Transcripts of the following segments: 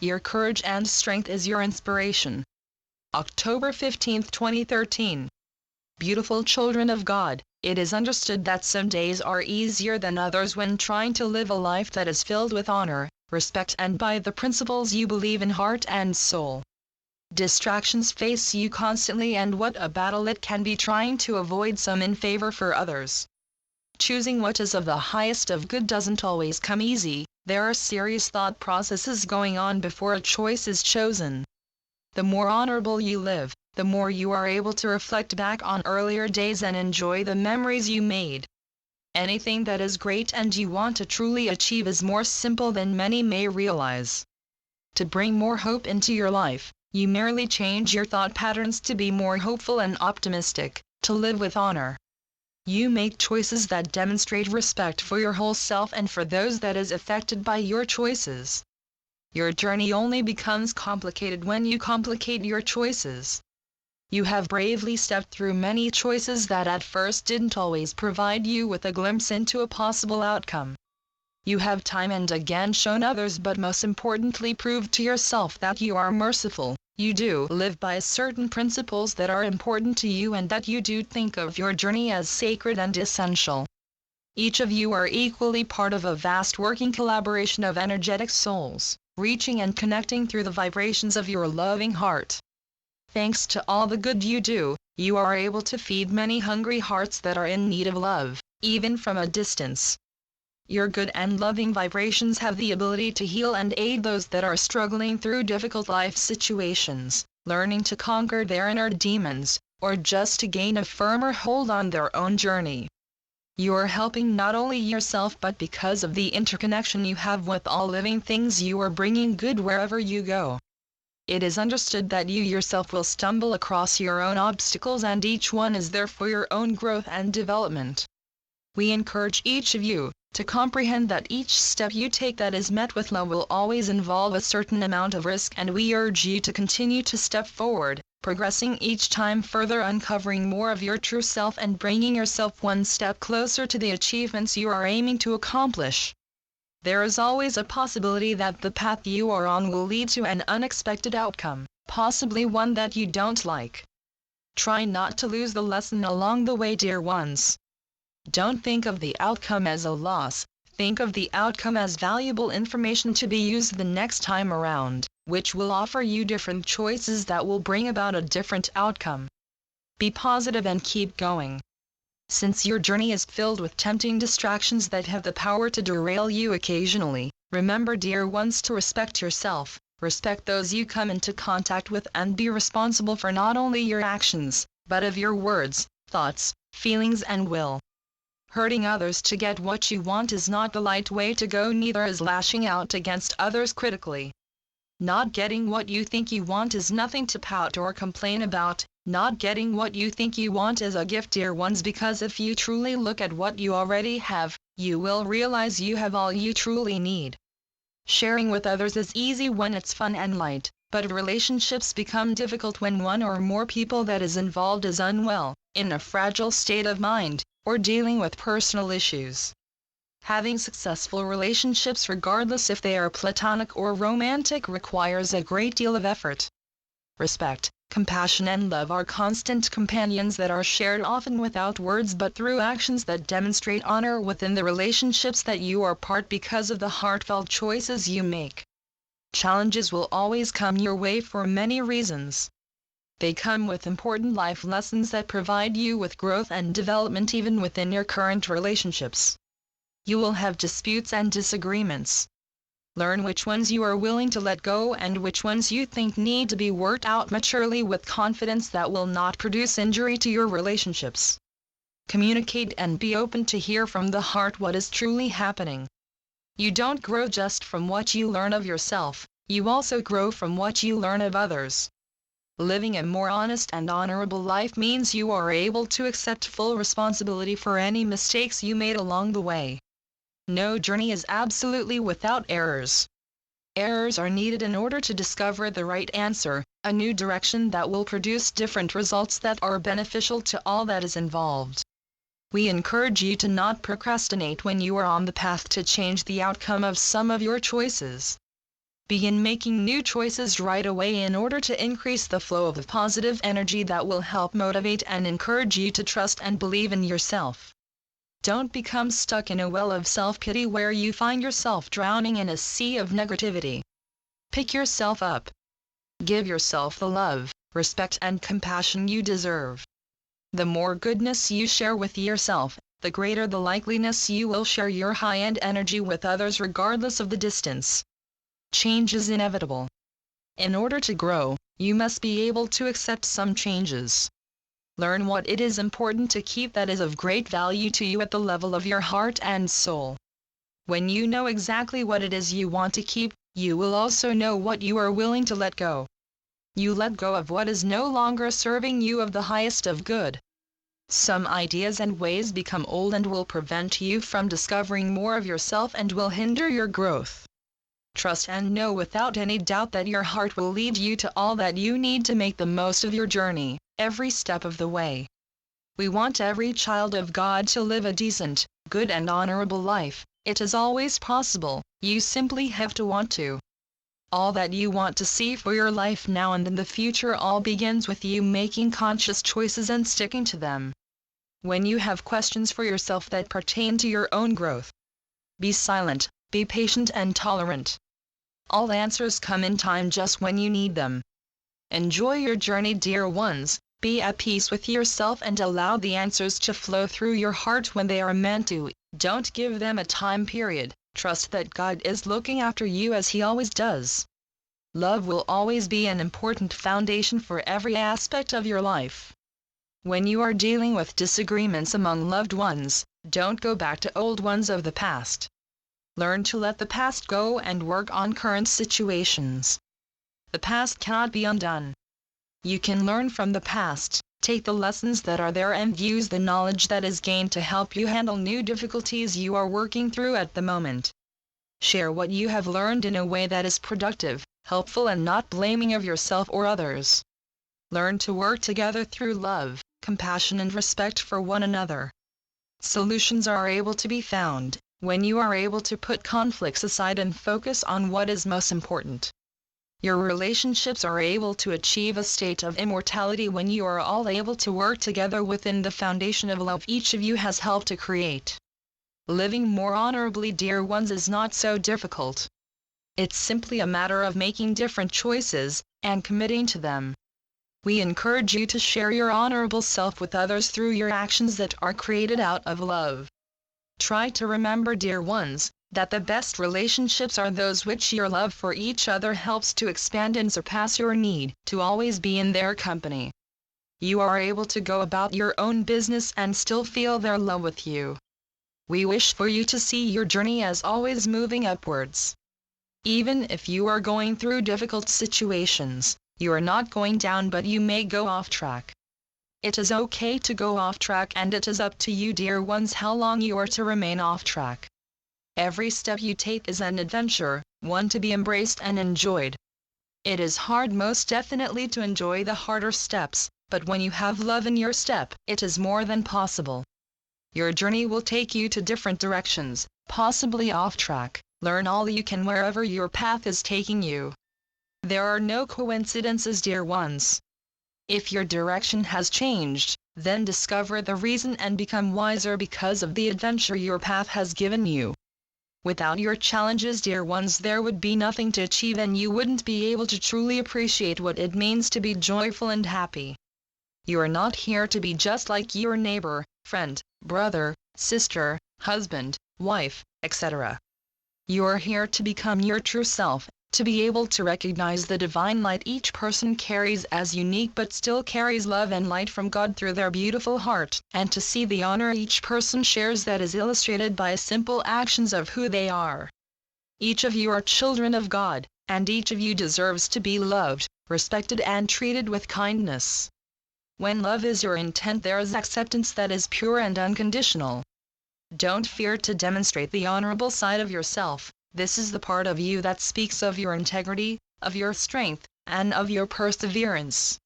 Your courage and strength is your inspiration. October 15, 2013. Beautiful children of God, it is understood that some days are easier than others when trying to live a life that is filled with honor, respect, and by the principles you believe in heart and soul. Distractions face you constantly, and what a battle it can be trying to avoid some in favor for others. Choosing what is of the highest of good doesn't always come easy. There are serious thought processes going on before a choice is chosen. The more honorable you live, the more you are able to reflect back on earlier days and enjoy the memories you made. Anything that is great and you want to truly achieve is more simple than many may realize. To bring more hope into your life, you merely change your thought patterns to be more hopeful and optimistic, to live with honor. You make choices that demonstrate respect for your whole self and for those that is affected by your choices. Your journey only becomes complicated when you complicate your choices. You have bravely stepped through many choices that at first didn't always provide you with a glimpse into a possible outcome. You have time and again shown others, but most importantly proved to yourself that you are merciful. You do live by certain principles that are important to you and that you do think of your journey as sacred and essential. Each of you are equally part of a vast working collaboration of energetic souls, reaching and connecting through the vibrations of your loving heart. Thanks to all the good you do, you are able to feed many hungry hearts that are in need of love, even from a distance. Your good and loving vibrations have the ability to heal and aid those that are struggling through difficult life situations, learning to conquer their inner demons, or just to gain a firmer hold on their own journey. You are helping not only yourself, but because of the interconnection you have with all living things, you are bringing good wherever you go. It is understood that you yourself will stumble across your own obstacles, and each one is there for your own growth and development. We encourage each of you to comprehend that each step you take that is met with love will always involve a certain amount of risk, and we urge you to continue to step forward, progressing each time further, uncovering more of your true self and bringing yourself one step closer to the achievements you are aiming to accomplish. There is always a possibility that the path you are on will lead to an unexpected outcome, possibly one that you don't like. Try not to lose the lesson along the way, dear ones. Don't think of the outcome as a loss, think of the outcome as valuable information to be used the next time around, which will offer you different choices that will bring about a different outcome. Be positive and keep going. Since your journey is filled with tempting distractions that have the power to derail you occasionally, remember, dear ones, to respect yourself, respect those you come into contact with, and be responsible for not only your actions, but of your words, thoughts, feelings, and will. Hurting others to get what you want is not the right way to go, neither is lashing out against others critically. Not getting what you think you want is nothing to pout or complain about. Not getting what you think you want is a gift, dear ones, because if you truly look at what you already have, you will realize you have all you truly need. Sharing with others is easy when it's fun and light, but relationships become difficult when one or more people that is involved is unwell, in a fragile state of mind, or dealing with personal issues. Having successful relationships, regardless if they are platonic or romantic, requires a great deal of effort. Respect, compassion, and love are constant companions that are shared often without words, but through actions that demonstrate honor within the relationships that you are part because of the heartfelt choices you make. Challenges will always come your way for many reasons. They come with important life lessons that provide you with growth and development even within your current relationships. You will have disputes and disagreements. Learn which ones you are willing to let go and which ones you think need to be worked out maturely with confidence that will not produce injury to your relationships. Communicate and be open to hear from the heart what is truly happening. You don't grow just from what you learn of yourself, you also grow from what you learn of others. Living a more honest and honorable life means you are able to accept full responsibility for any mistakes you made along the way. No journey is absolutely without errors. Errors are needed in order to discover the right answer, a new direction that will produce different results that are beneficial to all that is involved. We encourage you to not procrastinate when you are on the path to change the outcome of some of your choices. Begin making new choices right away in order to increase the flow of positive energy that will help motivate and encourage you to trust and believe in yourself. Don't become stuck in a well of self-pity where you find yourself drowning in a sea of negativity. Pick yourself up. Give yourself the love, respect and compassion you deserve. The more goodness you share with yourself, the greater the likeliness you will share your high-end energy with others regardless of the distance. Change is inevitable. In order to grow, you must be able to accept some changes. Learn what it is important to keep that is of great value to you at the level of your heart and soul. When you know exactly what it is you want to keep, you will also know what you are willing to let go. You let go of what is no longer serving you of the highest of good. Some ideas and ways become old and will prevent you from discovering more of yourself and will hinder your growth. Trust and know without any doubt that your heart will lead you to all that you need to make the most of your journey, every step of the way. We want every child of God to live a decent, good and honorable life. It is always possible, you simply have to want to. All that you want to see for your life now and in the future all begins with you making conscious choices and sticking to them. When you have questions for yourself that pertain to your own growth, be silent, be patient and tolerant. All answers come in time just when you need them. Enjoy your journey, dear ones, be at peace with yourself and allow the answers to flow through your heart when they are meant to. Don't give them a time period, trust that God is looking after you as He always does. Love will always be an important foundation for every aspect of your life. When you are dealing with disagreements among loved ones, don't go back to old ones of the past. Learn to let the past go and work on current situations. The past cannot be undone. You can learn from the past, take the lessons that are there and use the knowledge that is gained to help you handle new difficulties you are working through at the moment. Share what you have learned in a way that is productive, helpful and not blaming of yourself or others. Learn to work together through love, compassion and respect for one another. Solutions are able to be found when you are able to put conflicts aside and focus on what is most important. Your relationships are able to achieve a state of immortality when you are all able to work together within the foundation of love each of you has helped to create. Living more honorably, dear ones, is not so difficult. It's simply a matter of making different choices and committing to them. We encourage you to share your honorable self with others through your actions that are created out of love. Try to remember, dear ones, that the best relationships are those which your love for each other helps to expand and surpass your need to always be in their company. You are able to go about your own business and still feel their love with you. We wish for you to see your journey as always moving upwards. Even if you are going through difficult situations, you are not going down, but you may go off track. It is okay to go off track, and it is up to you, dear ones, how long you are to remain off track. Every step you take is an adventure, one to be embraced and enjoyed. It is hard, most definitely, to enjoy the harder steps, but when you have love in your step, it is more than possible. Your journey will take you to different directions, possibly off track. Learn all you can wherever your path is taking you. There are no coincidences, dear ones. If your direction has changed, then discover the reason and become wiser because of the adventure your path has given you. Without your challenges, dear ones, there would be nothing to achieve and you wouldn't be able to truly appreciate what it means to be joyful and happy. You are not here to be just like your neighbor, friend, brother, sister, husband, wife, etc. You are here to become your true self, to be able to recognize the divine light each person carries as unique but still carries love and light from God through their beautiful heart, and to see the honor each person shares that is illustrated by simple actions of who they are. Each of you are children of God, and each of you deserves to be loved, respected and treated with kindness. When love is your intent, there is acceptance that is pure and unconditional. Don't fear to demonstrate the honorable side of yourself. This is the part of you that speaks of your integrity, of your strength, and of your perseverance.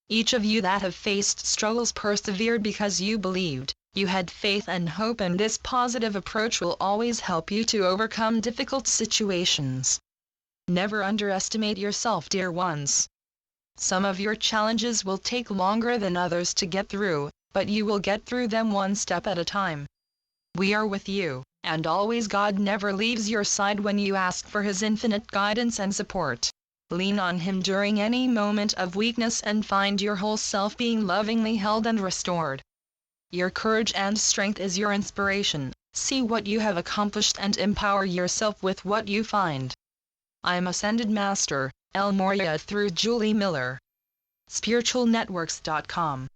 Each of you that have faced struggles persevered because you believed, you had faith and hope, and this positive approach will always help you to overcome difficult situations. Never underestimate yourself, dear ones. Some of your challenges will take longer than others to get through, but you will get through them one step at a time. We are with you, and always. God never leaves your side when you ask for His infinite guidance and support. Lean on Him during any moment of weakness and find your whole self being lovingly held and restored. Your courage and strength is your inspiration. See what you have accomplished and empower yourself with what you find. I'm Ascended Master, El Morya through Julie Miller. SpiritualNetworks.com